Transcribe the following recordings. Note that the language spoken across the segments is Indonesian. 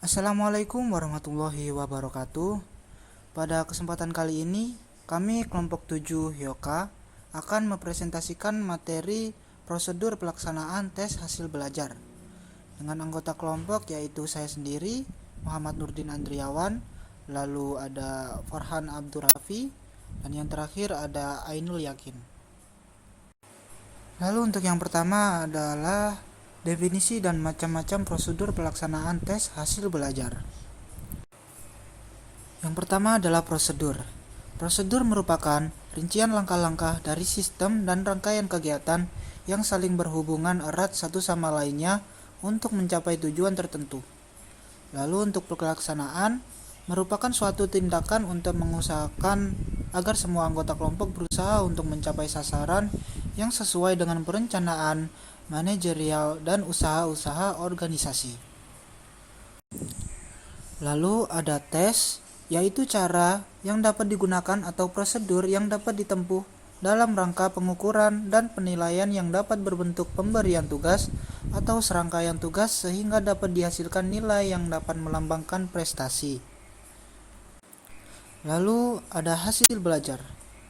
Assalamualaikum warahmatullahi wabarakatuh. Pada kesempatan kali ini, kami kelompok 7 Hyoka akan mempresentasikan materi prosedur pelaksanaan tes hasil belajar dengan anggota kelompok yaitu saya sendiri, Muhammad Nurdin Andriawan, lalu ada Farhan Abdurrafi, dan yang terakhir ada Ainul Yakin. Lalu untuk yang pertama adalah definisi dan macam-macam prosedur pelaksanaan tes hasil belajar. Yang pertama adalah prosedur. Prosedur merupakan rincian langkah-langkah dari sistem dan rangkaian kegiatan yang saling berhubungan erat satu sama lainnya untuk mencapai tujuan tertentu. Lalu untuk pelaksanaan merupakan suatu tindakan untuk mengusahakan agar semua anggota kelompok berusaha untuk mencapai sasaran yang sesuai dengan perencanaan, manajerial, dan usaha-usaha organisasi. Lalu ada tes, yaitu cara yang dapat digunakan atau prosedur yang dapat ditempuh dalam rangka pengukuran dan penilaian yang dapat berbentuk pemberian tugas atau serangkaian tugas sehingga dapat dihasilkan nilai yang dapat melambangkan prestasi. Lalu ada hasil belajar,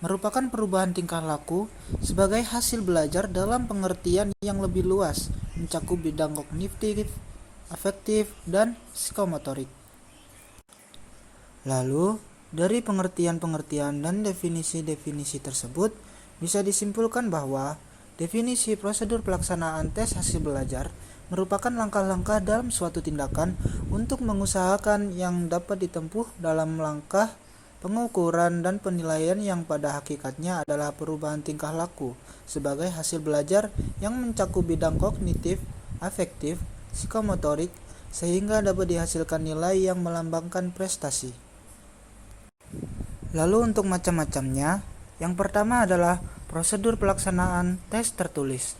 merupakan perubahan tingkah laku sebagai hasil belajar dalam pengertian yang lebih luas, mencakup bidang kognitif, afektif, dan psikomotorik. Lalu, dari pengertian-pengertian dan definisi-definisi tersebut, bisa disimpulkan bahwa definisi prosedur pelaksanaan tes hasil belajar merupakan langkah-langkah dalam suatu tindakan untuk mengusahakan yang dapat ditempuh dalam langkah pengukuran dan penilaian yang pada hakikatnya adalah perubahan tingkah laku sebagai hasil belajar yang mencakup bidang kognitif, afektif, psikomotorik, sehingga dapat dihasilkan nilai yang melambangkan prestasi. Lalu untuk macam-macamnya, yang pertama adalah prosedur pelaksanaan tes tertulis.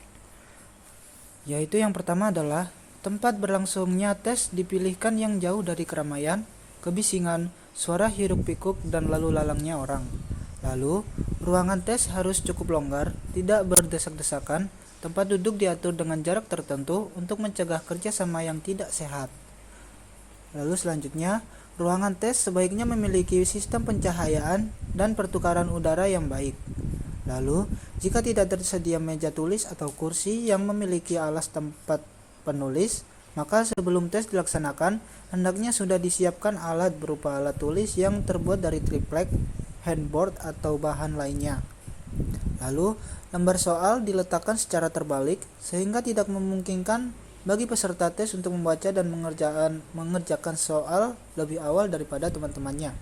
Yaitu yang pertama adalah tempat berlangsungnya tes dipilihkan yang jauh dari keramaian, kebisingan, suara hiruk-pikuk, dan lalu lalangnya orang. Lalu, ruangan tes harus cukup longgar, tidak berdesak-desakan, tempat duduk diatur dengan jarak tertentu untuk mencegah kerjasama yang tidak sehat. Lalu selanjutnya, ruangan tes sebaiknya memiliki sistem pencahayaan dan pertukaran udara yang baik. Lalu, jika tidak tersedia meja tulis atau kursi yang memiliki alas tempat penulis, maka sebelum tes dilaksanakan, hendaknya sudah disiapkan alat berupa alat tulis yang terbuat dari triplek, handboard, atau bahan lainnya. Lalu, lembar soal diletakkan secara terbalik sehingga tidak memungkinkan bagi peserta tes untuk membaca dan mengerjakan soal lebih awal daripada teman-temannya.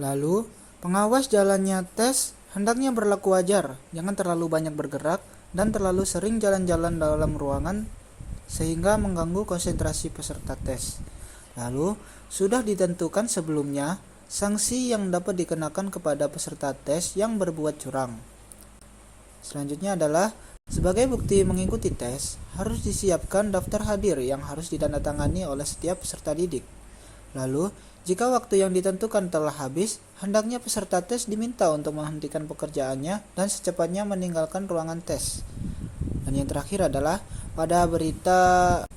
Lalu, pengawas jalannya tes hendaknya berlaku wajar, jangan terlalu banyak bergerak dan terlalu sering jalan-jalan dalam ruangan sehingga mengganggu konsentrasi peserta tes. Lalu, sudah ditentukan sebelumnya sanksi yang dapat dikenakan kepada peserta tes yang berbuat curang. Selanjutnya adalah sebagai bukti mengikuti tes, harus disiapkan daftar hadir yang harus ditandatangani oleh setiap peserta didik. Lalu, jika waktu yang ditentukan telah habis, hendaknya peserta tes diminta untuk menghentikan pekerjaannya dan secepatnya meninggalkan ruangan tes. Dan yang terakhir adalah, pada berita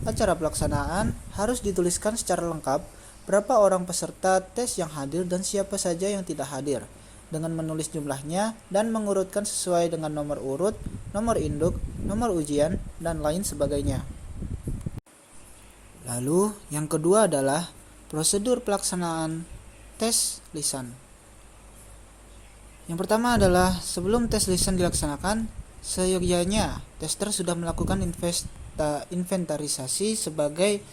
acara pelaksanaan harus dituliskan secara lengkap berapa orang peserta tes yang hadir dan siapa saja yang tidak hadir, dengan menulis jumlahnya dan mengurutkan sesuai dengan nomor urut, nomor induk, nomor ujian, dan lain sebagainya. Lalu, yang kedua adalah prosedur pelaksanaan tes lisan. Yang pertama adalah sebelum tes lisan dilaksanakan, seyogyanya tester sudah melakukan inventarisasi sebagai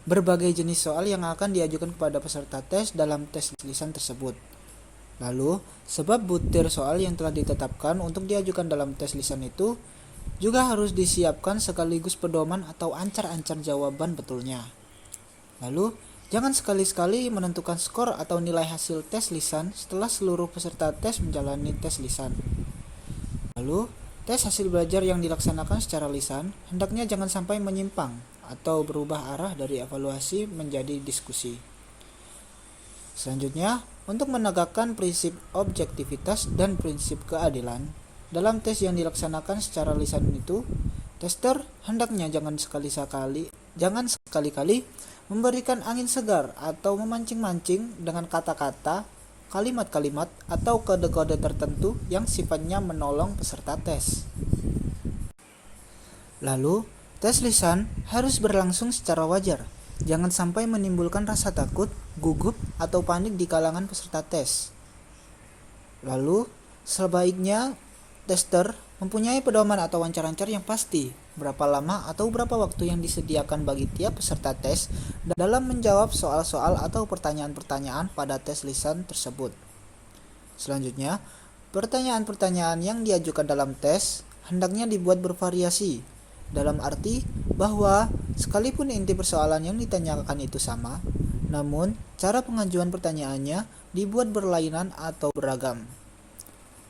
berbagai jenis soal yang akan diajukan kepada peserta tes dalam tes lisan tersebut. Lalu, sebab butir soal yang telah ditetapkan untuk diajukan dalam tes lisan itu juga harus disiapkan sekaligus pedoman atau ancar-ancar jawaban betulnya. Lalu, jangan sekali-sekali menentukan skor atau nilai hasil tes lisan setelah seluruh peserta tes menjalani tes lisan. Lalu, tes hasil belajar yang dilaksanakan secara lisan hendaknya jangan sampai menyimpang atau berubah arah dari evaluasi menjadi diskusi. Selanjutnya, untuk menegakkan prinsip objektivitas dan prinsip keadilan, dalam tes yang dilaksanakan secara lisan itu, tester hendaknya jangan sekali-sekali Jangan sekali-kali memberikan angin segar atau memancing-mancing dengan kata-kata, kalimat-kalimat, atau kode-kode tertentu yang sifatnya menolong peserta tes. Lalu, tes lisan harus berlangsung secara wajar. Jangan sampai menimbulkan rasa takut, gugup, atau panik di kalangan peserta tes. Lalu, sebaiknya tester mempunyai pedoman atau wancar-wancar yang pasti, berapa lama atau berapa waktu yang disediakan bagi tiap peserta tes dalam menjawab soal-soal atau pertanyaan-pertanyaan pada tes lisan tersebut. Selanjutnya, pertanyaan-pertanyaan yang diajukan dalam tes hendaknya dibuat bervariasi, dalam arti bahwa sekalipun inti persoalan yang ditanyakan itu sama, namun cara pengajuan pertanyaannya dibuat berlainan atau beragam.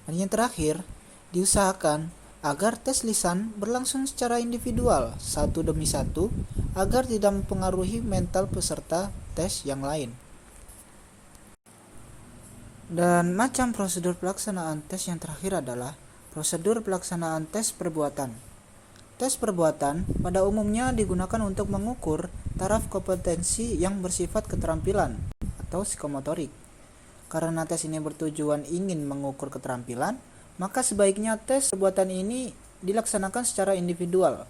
Dan yang terakhir, diusahakan agar tes lisan berlangsung secara individual, satu demi satu, agar tidak mempengaruhi mental peserta tes yang lain. Dan macam prosedur pelaksanaan tes yang terakhir adalah prosedur pelaksanaan tes perbuatan. Tes perbuatan pada umumnya digunakan untuk mengukur taraf kompetensi yang bersifat keterampilan atau psikomotorik. Karena tes ini bertujuan ingin mengukur keterampilan, maka sebaiknya tes perbuatan ini dilaksanakan secara individual.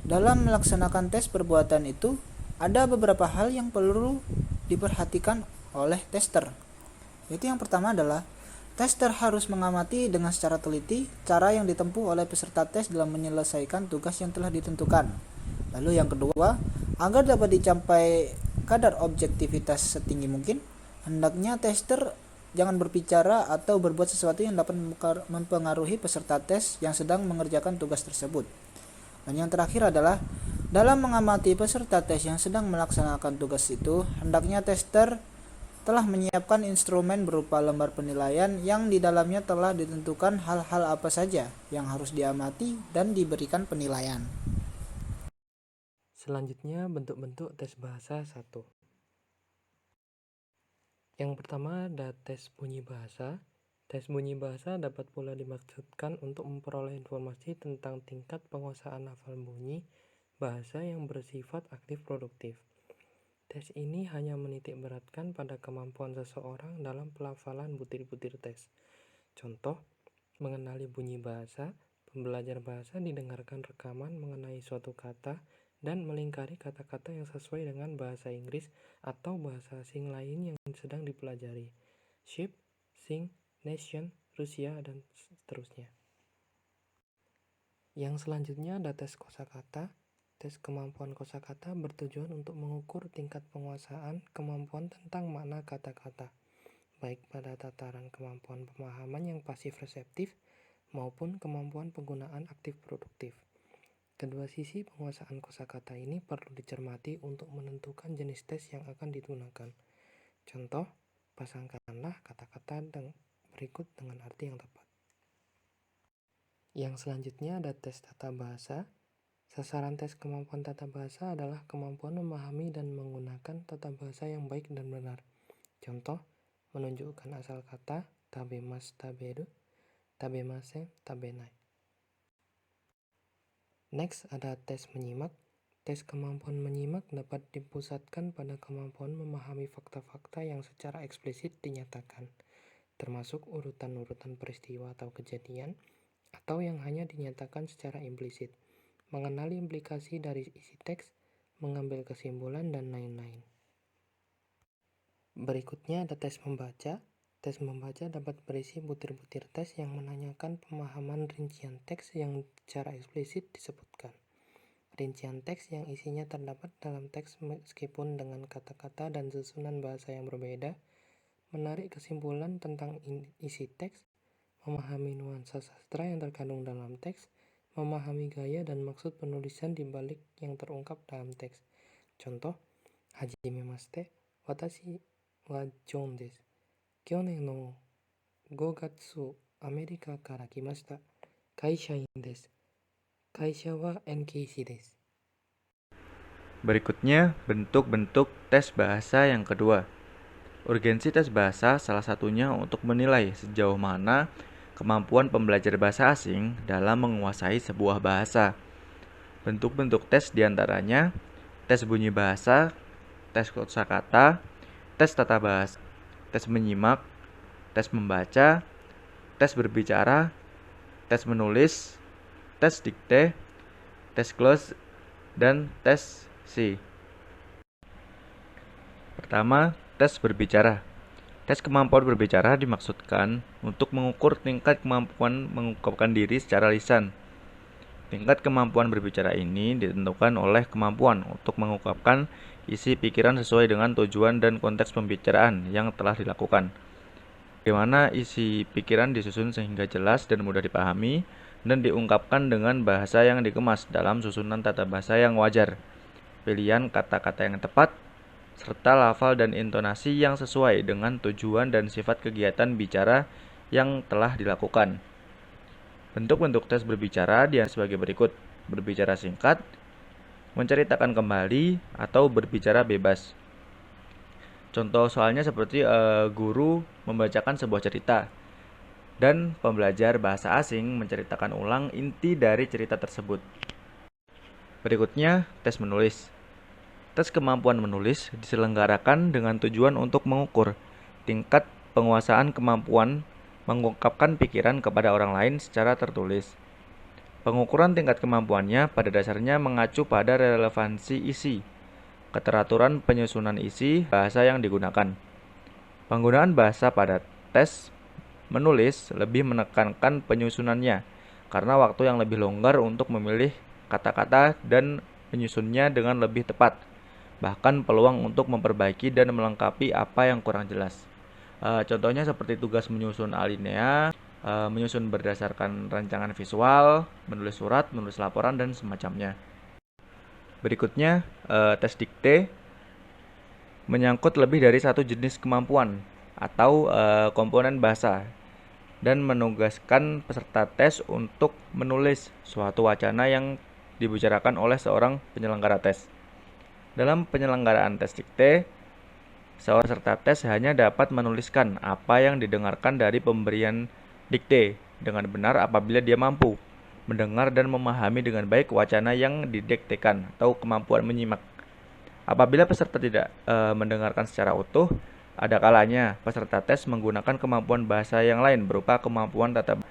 Dalam melaksanakan tes perbuatan itu, ada beberapa hal yang perlu diperhatikan oleh tester. Yaitu yang pertama adalah tester harus mengamati dengan secara teliti cara yang ditempuh oleh peserta tes dalam menyelesaikan tugas yang telah ditentukan. Lalu yang kedua, agar dapat dicapai kadar objektivitas setinggi mungkin, hendaknya tester jangan berbicara atau berbuat sesuatu yang dapat mempengaruhi peserta tes yang sedang mengerjakan tugas tersebut. Dan yang terakhir adalah, dalam mengamati peserta tes yang sedang melaksanakan tugas itu, hendaknya tester telah menyiapkan instrumen berupa lembar penilaian yang di dalamnya telah ditentukan hal-hal apa saja yang harus diamati dan diberikan penilaian. Selanjutnya, bentuk-bentuk tes bahasa 1. Yang pertama ada tes bunyi bahasa. Tes bunyi bahasa dapat pula dimaksudkan untuk memperoleh informasi tentang tingkat penguasaan hafal bunyi bahasa yang bersifat aktif produktif. Tes ini hanya menitik beratkan pada kemampuan seseorang dalam pelafalan butir-butir tes. Contoh, mengenali bunyi bahasa, pembelajar bahasa didengarkan rekaman mengenai suatu kata dan melingkari kata-kata yang sesuai dengan bahasa Inggris atau bahasa asing lain yang sedang dipelajari. Ship, sing, nation, Rusia, dan seterusnya. Yang selanjutnya ada tes kosakata. Tes kemampuan kosakata bertujuan untuk mengukur tingkat penguasaan kemampuan tentang makna kata-kata, baik pada tataran kemampuan pemahaman yang pasif reseptif maupun kemampuan penggunaan aktif produktif. Kedua sisi penguasaan kosakata ini perlu dicermati untuk menentukan jenis tes yang akan digunakan. Contoh, pasangkanlah kata-kata berikut dengan arti yang tepat. Yang selanjutnya ada tes tata bahasa. Sasaran tes kemampuan tata bahasa adalah kemampuan memahami dan menggunakan tata bahasa yang baik dan benar. Contoh, menunjukkan asal kata tabemasu, taberu, tabemasen, tabenai. Next ada tes menyimak. Tes kemampuan menyimak dapat dipusatkan pada kemampuan memahami fakta-fakta yang secara eksplisit dinyatakan, termasuk urutan-urutan peristiwa atau kejadian, atau yang hanya dinyatakan secara implisit, mengenali implikasi dari isi teks, mengambil kesimpulan, dan lain-lain. Berikutnya ada tes membaca. Tes membaca dapat berisi butir-butir tes yang menanyakan pemahaman rincian teks yang secara eksplisit disebutkan. Rincian teks yang isinya terdapat dalam teks meskipun dengan kata-kata dan susunan bahasa yang berbeda, menarik kesimpulan tentang isi teks, memahami nuansa sastra yang terkandung dalam teks, memahami gaya dan maksud penulisan di balik yang terungkap dalam teks. Contoh, hajime mashite, watashi wa John desu. Kyonen no 5月 Amerika kara kimashita. Kaishain desu. Kaisha wa NKC desu. Berikutnya, bentuk-bentuk tes bahasa yang kedua. Urgensi tes bahasa salah satunya untuk menilai sejauh mana kemampuan pembelajar bahasa asing dalam menguasai sebuah bahasa. Bentuk-bentuk tes diantaranya tes bunyi bahasa, tes kosakata, tes tata bahasa, tes menyimak, tes membaca, tes berbicara, tes menulis, tes dikte, tes close, dan tes C. Pertama, tes berbicara. Tes kemampuan berbicara dimaksudkan untuk mengukur tingkat kemampuan mengungkapkan diri secara lisan. Tingkat kemampuan berbicara ini ditentukan oleh kemampuan untuk mengungkapkan isi pikiran sesuai dengan tujuan dan konteks pembicaraan yang telah dilakukan. Bagaimana isi pikiran disusun sehingga jelas dan mudah dipahami dan diungkapkan dengan bahasa yang dikemas dalam susunan tata bahasa yang wajar. Pilihan kata-kata yang tepat, serta lafal dan intonasi yang sesuai dengan tujuan dan sifat kegiatan bicara yang telah dilakukan. Bentuk-bentuk tes berbicara dia sebagai berikut: berbicara singkat, menceritakan kembali, atau berbicara bebas. Contoh soalnya seperti guru membacakan sebuah cerita dan pembelajar bahasa asing menceritakan ulang inti dari cerita tersebut. Berikutnya, tes menulis. Tes kemampuan menulis diselenggarakan dengan tujuan untuk mengukur tingkat penguasaan kemampuan mengungkapkan pikiran kepada orang lain secara tertulis. Pengukuran tingkat kemampuannya pada dasarnya mengacu pada relevansi isi, keteraturan penyusunan isi, bahasa yang digunakan. Penggunaan bahasa pada tes menulis lebih menekankan penyusunannya, karena waktu yang lebih longgar untuk memilih kata-kata dan menyusunnya dengan lebih tepat. Bahkan peluang untuk memperbaiki dan melengkapi apa yang kurang jelas. Contohnya seperti tugas menyusun alinea, menyusun berdasarkan rancangan visual, menulis surat, menulis laporan, dan semacamnya. Berikutnya, tes dikte menyangkut lebih dari satu jenis kemampuan atau komponen bahasa dan menugaskan peserta tes untuk menulis suatu wacana yang dibicarakan oleh seorang penyelenggara tes. Dalam penyelenggaraan tes dikte, seorang peserta tes hanya dapat menuliskan apa yang didengarkan dari pemberian dikte dengan benar apabila dia mampu mendengar dan memahami dengan baik wacana yang didiktekan atau kemampuan menyimak. Apabila peserta tidak mendengarkan secara utuh, ada kalanya peserta tes menggunakan kemampuan bahasa yang lain berupa kemampuan tata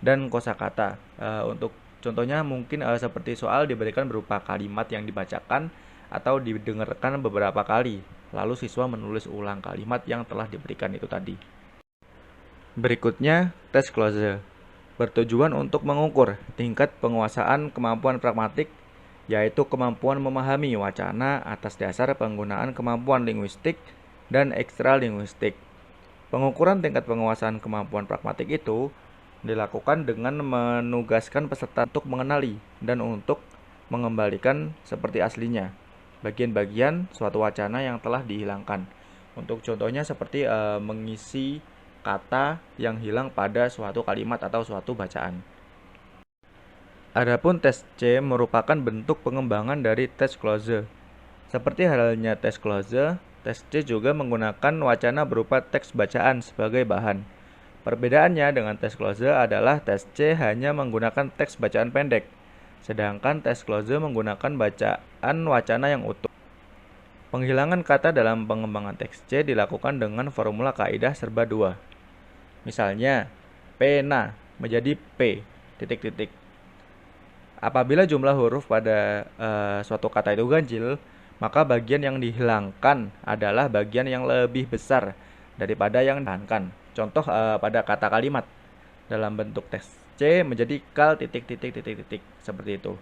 dan kosakata. Untuk contohnya mungkin seperti soal diberikan berupa kalimat yang dibacakan atau didengarkan beberapa kali, lalu siswa menulis ulang kalimat yang telah diberikan itu tadi. Berikutnya, tes close bertujuan untuk mengukur tingkat penguasaan kemampuan pragmatik, yaitu kemampuan memahami wacana atas dasar penggunaan kemampuan linguistik dan ekstralinguistik. Pengukuran tingkat penguasaan kemampuan pragmatik itu dilakukan dengan menugaskan peserta untuk mengenali dan untuk mengembalikan seperti aslinya bagian-bagian suatu wacana yang telah dihilangkan. Untuk contohnya seperti mengisi kata yang hilang pada suatu kalimat atau suatu bacaan. Adapun tes C merupakan bentuk pengembangan dari tes close. Seperti halnya tes close, tes C juga menggunakan wacana berupa teks bacaan sebagai bahan. Perbedaannya dengan tes close adalah tes C hanya menggunakan teks bacaan pendek, sedangkan tes close menggunakan bacaan wacana yang utuh. Penghilangan kata dalam pengembangan teks C dilakukan dengan formula kaidah serba dua. Misalnya, pena menjadi P, titik-titik. Apabila jumlah huruf pada suatu kata itu ganjil, maka bagian yang dihilangkan adalah bagian yang lebih besar daripada yang ditahankan. Contoh pada kata kalimat dalam bentuk tes C menjadi kal titik-titik-titik-titik seperti itu.